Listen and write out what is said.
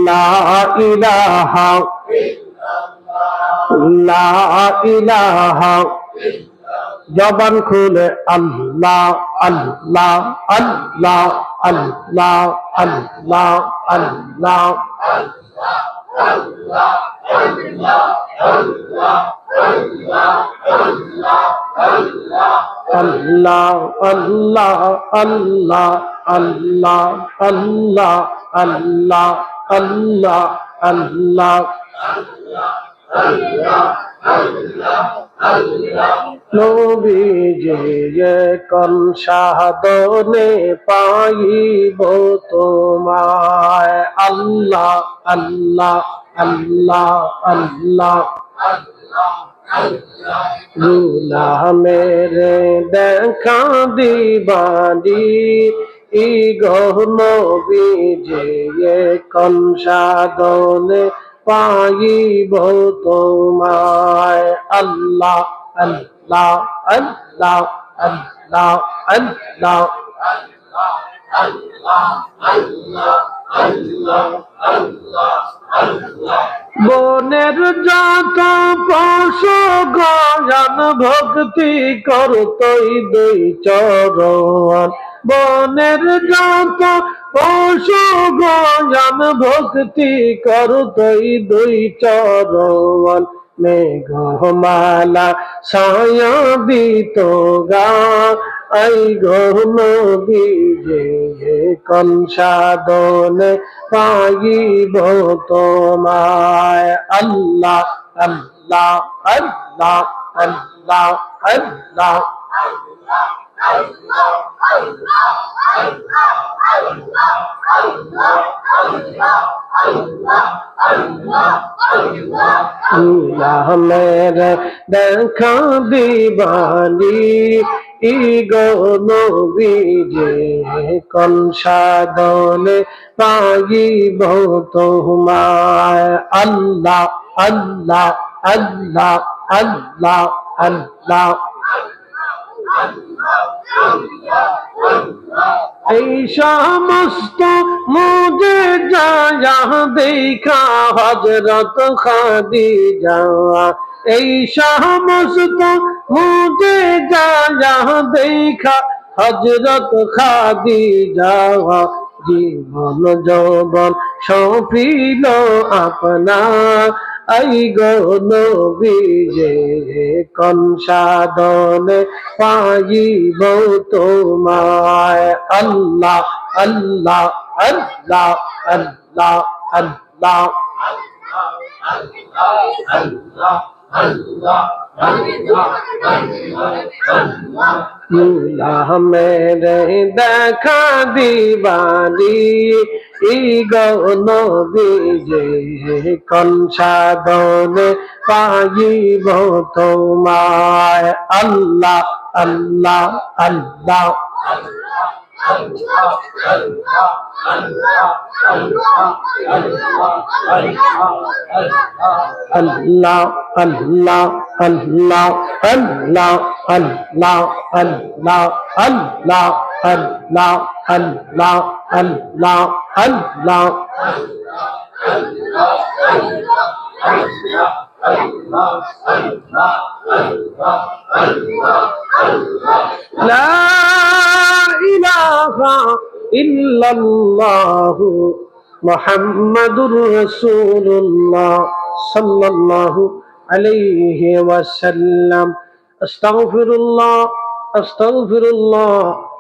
লা ইলাহা লা ইলাহা জবান খুলে আল্লাহ আল্লাহ আল্লাহ আল্লাহ আল্লাহ আল্লাহ আল্লাহ আল্লাহ আল্লাহ আল্লাহ আল্লাহ আল্লাহ আল্লাহ আল্লাহ নবীজি কোন সাধনে পাইব তোমায় আল্লাহ আল্লাহ আল্লাহ আল্লাহ গুলামের দেখা দিবানি ই নবীজি কোন সাধনে পাইব তোমায় আল্লাহ আল্লাহ আল্লাহ আল্লাহ আল্লাহ বনের যত পশু গয়ান ভক্তি করতই দুই চরণ বনের যত পশু গয়ান ভক্তি করতই দুই চরণ মেঘমালা ছায়া দিত গা আই নবীজি কোন সাধনে পাইব তোমায় আল্লাহ আল্লাহ আল্লাহ আল্লাহ আল্লাহ মেরে দেখা দিবানি ই নবীজি কোন সাধনে পাইব তোমায় আল্লাহ আল্লাহ আল্লাহ আল্লাহ আল্লাহ এই সমস্ত মুজিজা দেখা হযরত খাদিজা এই সমস্ত মুজিজা দেখা হযরত খাদিজা জীবন যৌবন সপিল আপনা আই নবীজি কোন সাধনে পাইব তোমায় আল্লাহ আল্লাহ আল্লাহ আল্লাহ আল্লাহ মেরে দেখা দিবানি ই নবীজি কোন সাধনে পাইব তোমায় আল্লাহ আল্লাহ আল্লাহ আল্লাহ আল্লাহ আল্লাহ আল্লাহ আল্লাহ আল্লাহ আল্লাহ আল্লাহ আল্লাহ আল্লাহ আল্লাহ লা ইলাহা ইল্লাল্লাহু মুহাম্মাদুর রাসূলুল্লাহ সাল্লাল্লাহু আলাইহি ওয়াসাল্লাম আস্তাগফিরুল্লাহ আস্তাগফিরুল্লাহ